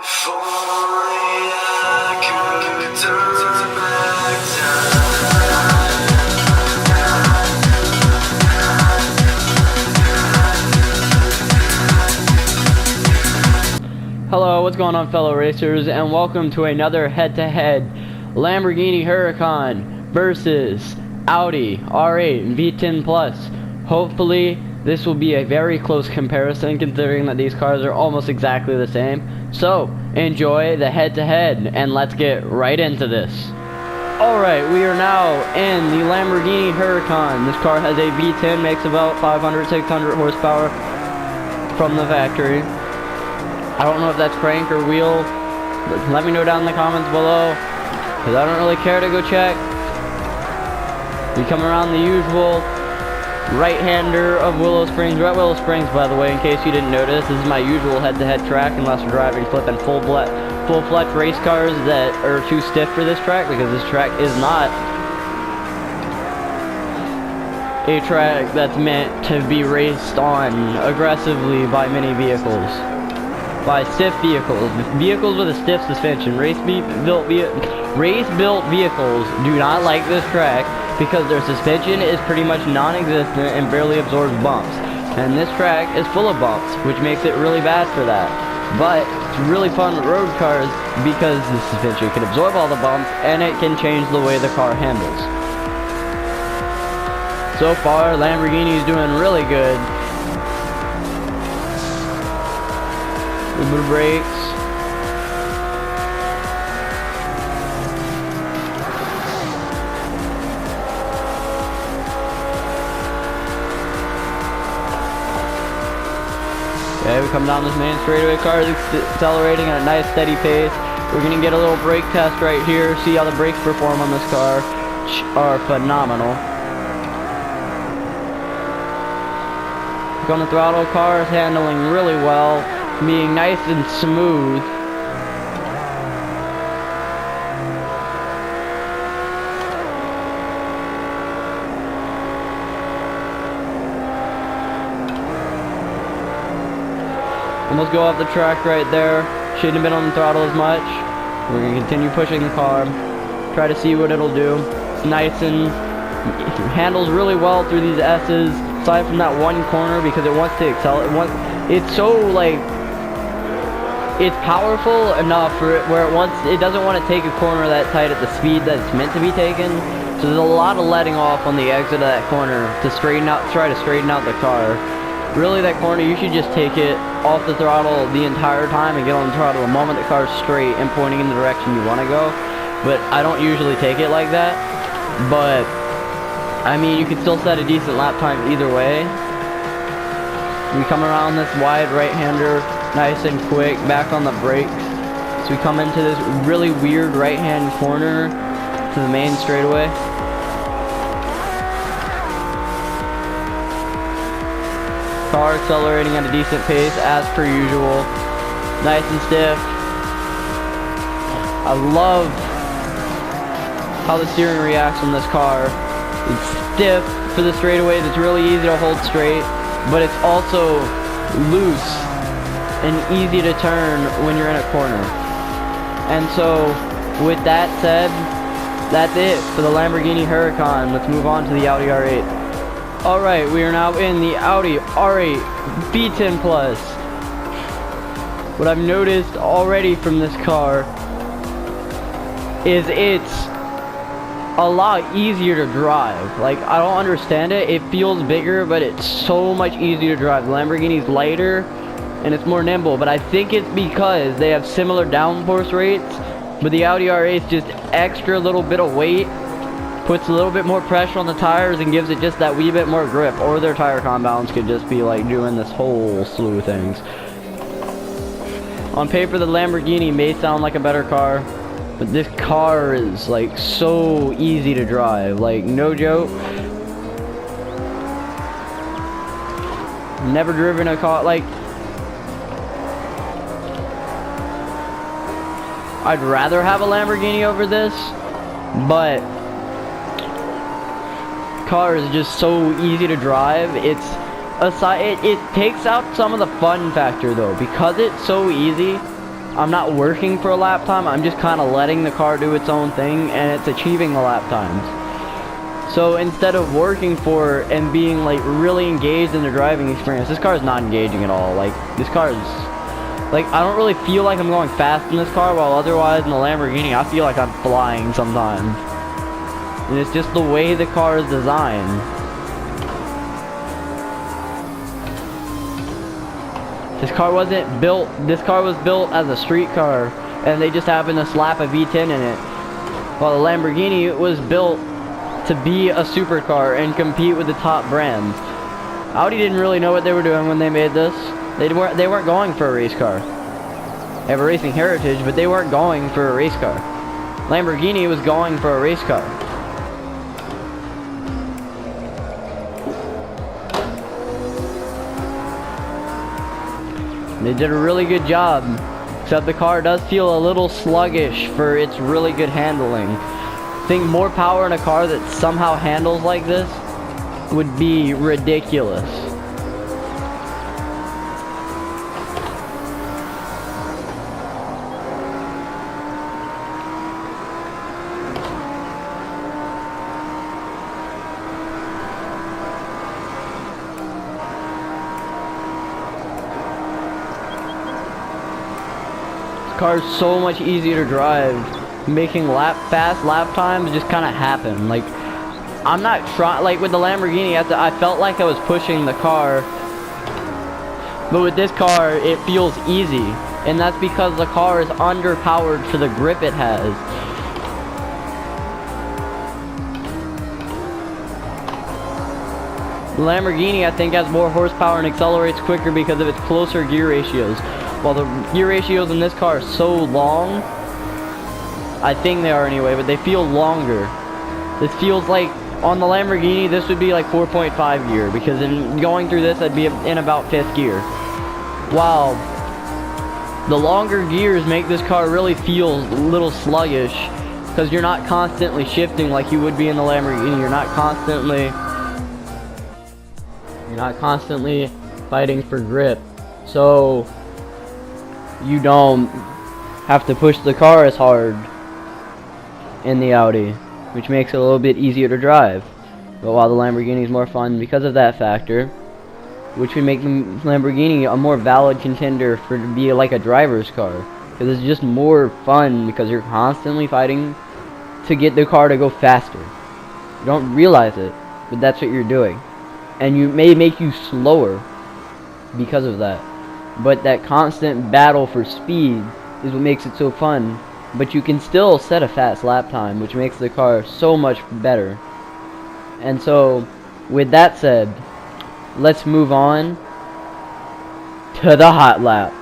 If only I could turn back time. Hello, what's going on, fellow racers, and welcome to another head-to-head Lamborghini Hurrican versus Audi R8 V10 Plus. Hopefully this will be a very close comparison, considering that these cars are almost exactly the same. So enjoy the head-to-head and let's get right into this. Alright, we are now in the Lamborghini Hurrican. This car has a V10, makes about 500-600 horsepower from the factory. I don't know if that's crank or wheel. Let me know down in the comments below, because I don't really care to go check. We come around the usual right-hander of Willow Springs. We're at Willow Springs, by the way, in case you didn't notice. This is my usual head-to-head track, unless we're driving flipping full-fletch race cars that are too stiff for this track, because this track is not a track that's meant to be raced on aggressively by many vehicles. By stiff vehicles. Vehicles with a stiff suspension. Race-built vehicles do not like this track because their suspension is pretty much non-existent and barely absorbs bumps. And this track is full of bumps, which makes it really bad for that. But it's really fun with road cars because the suspension can absorb all the bumps and it can change the way the car handles. So far, Lamborghini is doing really good. Little brakes. Okay, we come down this main straightaway. Car is accelerating at a nice steady pace. We're gonna get a little brake test right here, see how the brakes perform on this car, which are phenomenal. On the throttle, car is handling really well, being nice and smooth. Almost go off the track right there. Shouldn't have been on the throttle as much. We're going to continue pushing the car. Try to see what it'll do. It's nice and it handles really well through these S's. Aside from that one corner, because it wants to accelerate. It's so like, it's powerful enough for it where it doesn't want to take a corner that tight at the speed that it's meant to be taken. So there's a lot of letting off on the exit of that corner to try to straighten out the car. Really, that corner, you should just take it off the throttle the entire time and get on the throttle the moment the car's straight and pointing in the direction you want to go. But I don't usually take it like that. But I mean, you can still set a decent lap time either way. We come around this wide right-hander, nice and quick, back on the brakes. So we come into this really weird right-hand corner to the main straightaway. Car accelerating at a decent pace, as per usual. Nice and stiff. I love how the steering reacts on this car. It's stiff for the straightaways, it's really easy to hold straight, but it's also loose and easy to turn when you're in a corner. And so, with that said, that's it for the Lamborghini Hurrican. Let's move on to the Audi R8. Alright, we are now in the Audi R8 V10 Plus. What I've noticed already from this car is it's a lot easier to drive. Like, I don't understand it. It feels bigger, but it's so much easier to drive. The Lamborghini's lighter and it's more nimble, but I think it's because they have similar downforce rates, but the Audi R8 is just extra little bit of weight, puts a little bit more pressure on the tires and gives it just that wee bit more grip. Or their tire compounds could just be like doing this whole slew of things. On paper, the Lamborghini may sound like a better car, but this car is like so easy to drive, like no joke. Never driven a car, like, I'd rather have a Lamborghini over this, but car is just so easy to drive. It's it takes out some of the fun factor though, because it's so easy. I'm not working for a lap time, I'm just kind of letting the car do its own thing, and it's achieving the lap times. So instead of working for and being like really engaged in the driving experience, this car is not engaging at all. Like, this car is, like, I don't really feel like I'm going fast in this car, while otherwise in the Lamborghini I feel like I'm flying sometimes. And it's just the way the car is designed. This car wasn't built, this car was built as a street car, and they just happened to slap a V10 in it. While the Lamborghini was built to be a supercar and compete with the top brands. Audi didn't really know what they were doing when they made this. They weren't going for a race car. They have a racing heritage, but they weren't going for a race car. Lamborghini was going for a race car. They did a really good job, except the car does feel a little sluggish for its really good handling. I think more power in a car that somehow handles like this would be ridiculous. Car is so much easier to drive. Making fast lap times just kind of happen. Like, I'm not trying, like with the Lamborghini, I felt like I was pushing the car, but with this car it feels easy, and that's because the car is underpowered for the grip it has. The Lamborghini, I think, has more horsepower and accelerates quicker because of its closer gear ratios. While the gear ratios in this car are so long, I think they are anyway, but they feel longer. This feels like, on the Lamborghini, this would be like 4.5 gear, because in going through this, I'd be in about 5th gear. While the longer gears make this car really feel a little sluggish, because you're not constantly shifting like you would be in the Lamborghini. You're not constantly fighting for grip. So you don't have to push the car as hard in the Audi, which makes it a little bit easier to drive. But while the Lamborghini is more fun because of that factor, which would make the Lamborghini a more valid contender for to be like a driver's car, because it's just more fun because you're constantly fighting to get the car to go faster. You don't realize it, but that's what you're doing, and you may make you slower because of that. But that constant battle for speed is what makes it so fun. But you can still set a fast lap time, which makes the car so much better. And so, with that said, let's move on to the hot lap.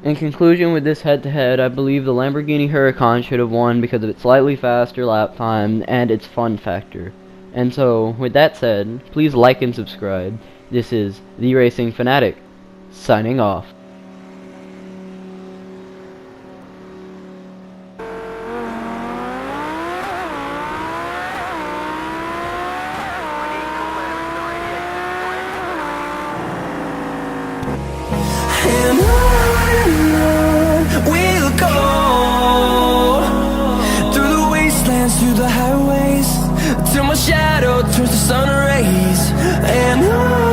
In conclusion, with this head-to-head, I believe the Lamborghini Huracan should have won because of its slightly faster lap time and its fun factor. And so, with that said, please like and subscribe. This is The Racing Fanatic, signing off. And on we'll go, through the wastelands, through the highways, till my shadow turns to sun rays. And on